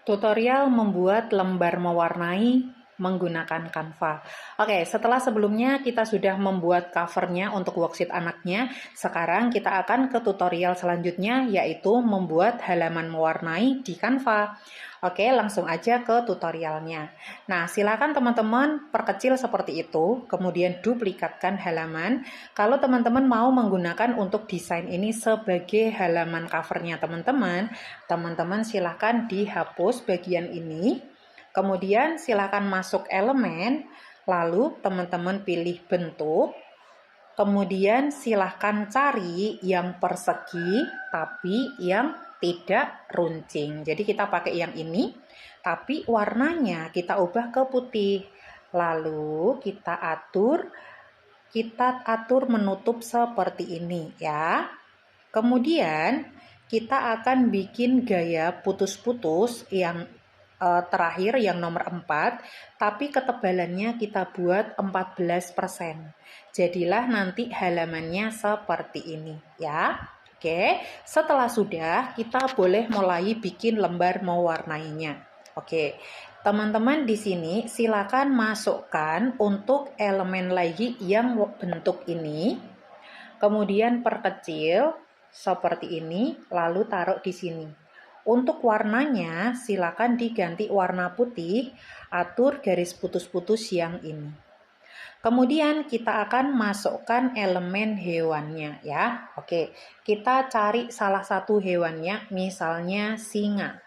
Tutorial membuat lembar mewarnai menggunakan Canva. Oke, sebelumnya kita sudah membuat covernya untuk worksheet anaknya. Sekarang kita akan ke tutorial selanjutnya, yaitu membuat halaman mewarnai di Canva. Oke, langsung aja ke tutorialnya. Nah, silakan teman-teman perkecil seperti itu, kemudian duplikatkan halaman. Kalau teman-teman mau menggunakan untuk desain ini sebagai halaman covernya teman-teman silahkan dihapus bagian ini. Kemudian silahkan masuk elemen, lalu teman-teman pilih bentuk, kemudian silahkan cari yang persegi tapi yang tidak runcing. Jadi kita pakai yang ini, tapi warnanya kita ubah ke putih. Lalu kita atur menutup seperti ini ya. Kemudian kita akan bikin gaya putus-putus yang terakhir yang nomor 4, tapi ketebalannya kita buat 14%. Jadilah nanti halamannya seperti ini ya. Oke, setelah sudah kita boleh mulai bikin lembar mewarnainya. Oke, teman-teman di sini silakan masukkan untuk elemen lagi yang bentuk ini. Kemudian perkecil seperti ini, lalu taruh di sini. Untuk warnanya, silakan diganti warna putih, atur garis putus-putus yang ini. Kemudian kita akan masukkan elemen hewannya ya. Oke, kita cari salah satu hewannya, misalnya singa.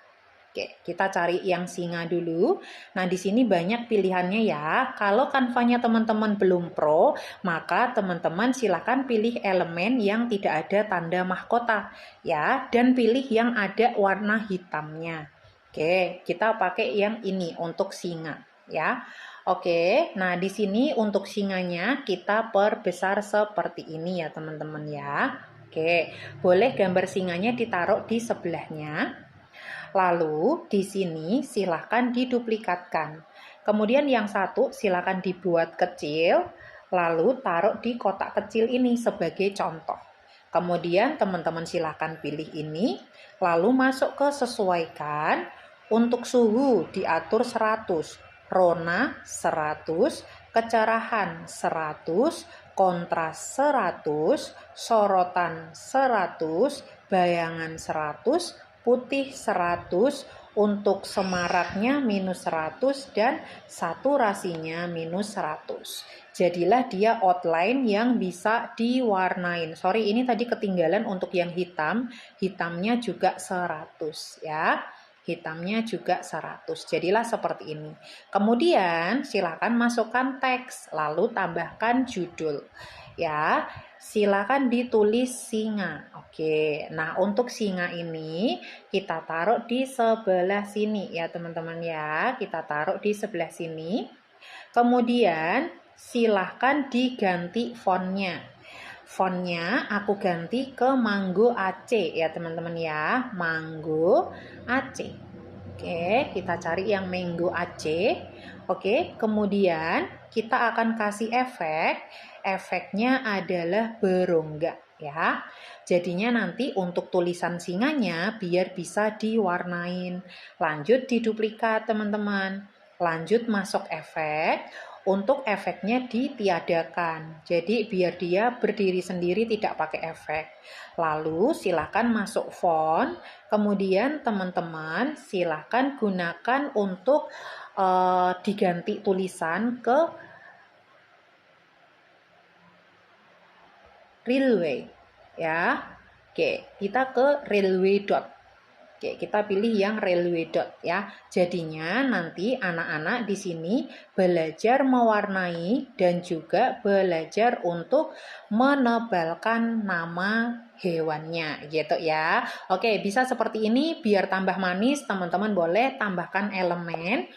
Oke, kita cari yang singa dulu. Nah, di sini banyak pilihannya ya. Kalau kanvanya teman-teman belum pro, maka teman-teman silakan pilih elemen yang tidak ada tanda mahkota ya, dan pilih yang ada warna hitamnya. Oke, kita pakai yang ini untuk singa ya. Oke, nah di sini untuk singanya kita perbesar seperti ini ya, teman-teman ya. Oke, boleh gambar singanya ditaruh di sebelahnya. Lalu di sini silahkan diduplikatkan. Kemudian yang satu silahkan dibuat kecil, lalu taruh di kotak kecil ini sebagai contoh. Kemudian teman-teman silahkan pilih ini, lalu masuk ke sesuaikan. Untuk suhu diatur 100, rona 100, kecerahan 100, kontras 100, sorotan 100, bayangan 100, putih 100, untuk semaraknya minus 100, dan saturasinya minus 100. Jadilah dia outline yang bisa diwarnain. Sorry, ini tadi ketinggalan untuk yang hitam. Hitamnya juga 100 ya. Hitamnya juga 100. Jadilah seperti ini. Kemudian silakan masukkan teks, lalu tambahkan judul. Ya, silakan ditulis singa. Oke, nah untuk singa ini kita taruh di sebelah sini ya teman-teman ya. Kita taruh di sebelah sini. Kemudian silahkan diganti fontnya. Fontnya aku ganti ke Mango AC ya teman-teman ya. Mango AC. Oke, kita cari yang Mango AC. Oke, kemudian kita akan kasih efek. Efeknya adalah berongga ya. Jadinya nanti untuk tulisan singanya biar bisa diwarnain. Lanjut diduplikat teman-teman. Lanjut masuk efek. Untuk efeknya ditiadakan. Jadi biar dia berdiri sendiri tidak pakai efek. Lalu silakan masuk font. Kemudian teman-teman silakan gunakan untuk diganti tulisan ke railway ya. Oke, kita ke railway dot. Oke, kita pilih yang railway dot ya. Jadinya nanti anak-anak di sini belajar mewarnai dan juga belajar untuk menebalkan nama hewannya gitu ya. Oke, bisa seperti ini biar tambah manis. Teman-teman boleh tambahkan elemen.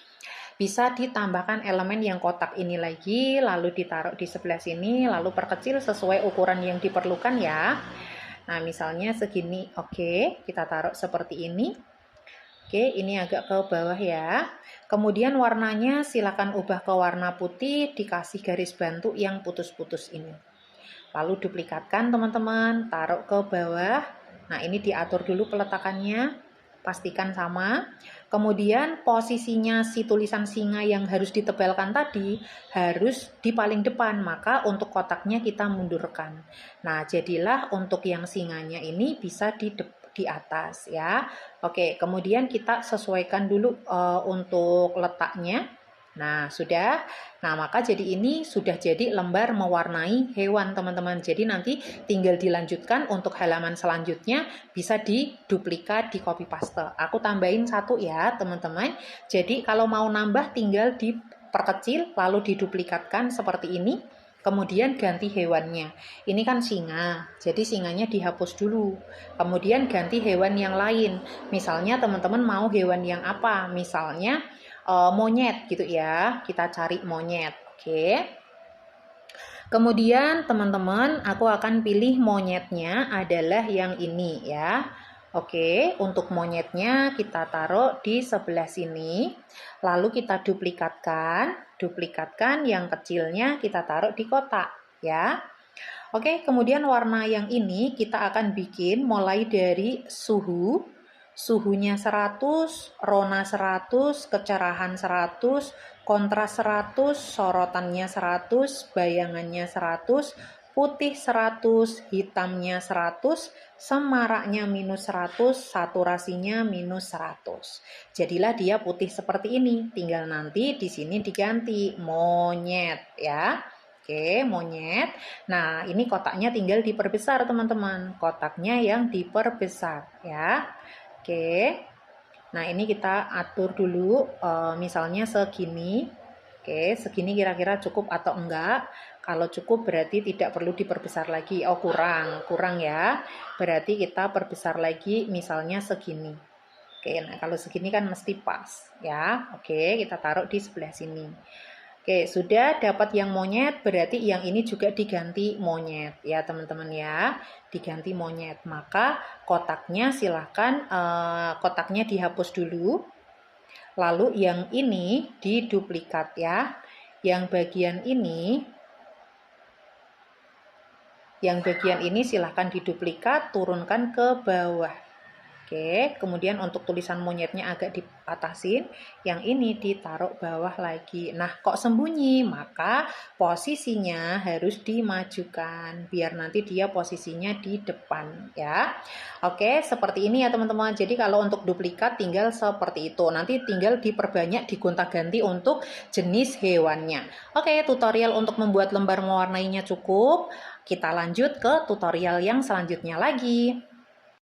Bisa ditambahkan elemen yang kotak ini lagi, lalu ditaruh di sebelah sini, lalu perkecil sesuai ukuran yang diperlukan ya. Nah, misalnya segini, oke, kita taruh seperti ini. Oke, ini agak ke bawah ya. Kemudian warnanya silakan ubah ke warna putih, dikasih garis bantu yang putus-putus ini. Lalu duplikatkan teman-teman, taruh ke bawah. Nah, ini diatur dulu peletakannya. pastikan sama. Kemudian posisinya si tulisan singa yang harus ditebalkan tadi harus di paling depan, maka untuk kotaknya kita mundurkan. Nah, jadilah untuk yang singanya ini bisa di atas ya. Oke, kemudian kita sesuaikan dulu untuk letaknya. Nah, sudah. Nah, maka jadi ini sudah jadi lembar mewarnai hewan, teman-teman. Jadi nanti tinggal dilanjutkan untuk halaman selanjutnya bisa diduplikat, di copy paste. Aku tambahin satu ya, teman-teman. Jadi kalau mau nambah tinggal diperkecil lalu diduplikatkan seperti ini. Kemudian ganti hewannya. Ini kan singa, jadi singanya dihapus dulu. Kemudian ganti hewan yang lain. Misalnya teman-teman mau hewan yang apa? Misalnya monyet gitu ya, kita cari monyet. Oke. Kemudian teman-teman, aku akan pilih monyetnya adalah yang ini ya. Oke, untuk monyetnya kita taruh di sebelah sini. Lalu kita duplikatkan yang kecilnya kita taruh di kotak ya. Oke, kemudian warna yang ini kita akan bikin mulai dari suhunya 100, rona 100, kecerahan 100, kontras 100, sorotannya 100, bayangannya 100, putih 100, hitamnya 100, semaraknya minus 100, saturasinya minus 100. Jadilah dia putih seperti ini. Tinggal nanti di sini diganti monyet ya. Oke, monyet. Nah, ini kotaknya tinggal diperbesar, teman-teman. Kotaknya yang diperbesar ya. Oke. Nah, ini kita atur dulu misalnya segini. Oke, segini kira-kira cukup atau enggak? Kalau cukup berarti tidak perlu diperbesar lagi. Oh, kurang ya. Berarti kita perbesar lagi misalnya segini. Oke, nah kalau segini kan mesti pas ya. Oke, kita taruh di sebelah sini. Oke, sudah dapat yang monyet, berarti yang ini juga diganti monyet ya teman-teman ya, diganti monyet. Maka kotaknya silahkan kotaknya dihapus dulu. Lalu yang ini diduplikat ya. Yang bagian ini silahkan diduplikat, turunkan ke bawah. Oke, kemudian untuk tulisan monyetnya agak diatasin, yang ini ditaruh bawah lagi. Nah, kok sembunyi? Maka posisinya harus dimajukan, biar nanti dia posisinya di depan ya. Oke, seperti ini ya teman-teman. Jadi kalau untuk duplikat tinggal seperti itu. Nanti tinggal diperbanyak, digonta-ganti untuk jenis hewannya. Oke, tutorial untuk membuat lembar mewarnainya cukup. Kita lanjut ke tutorial yang selanjutnya lagi.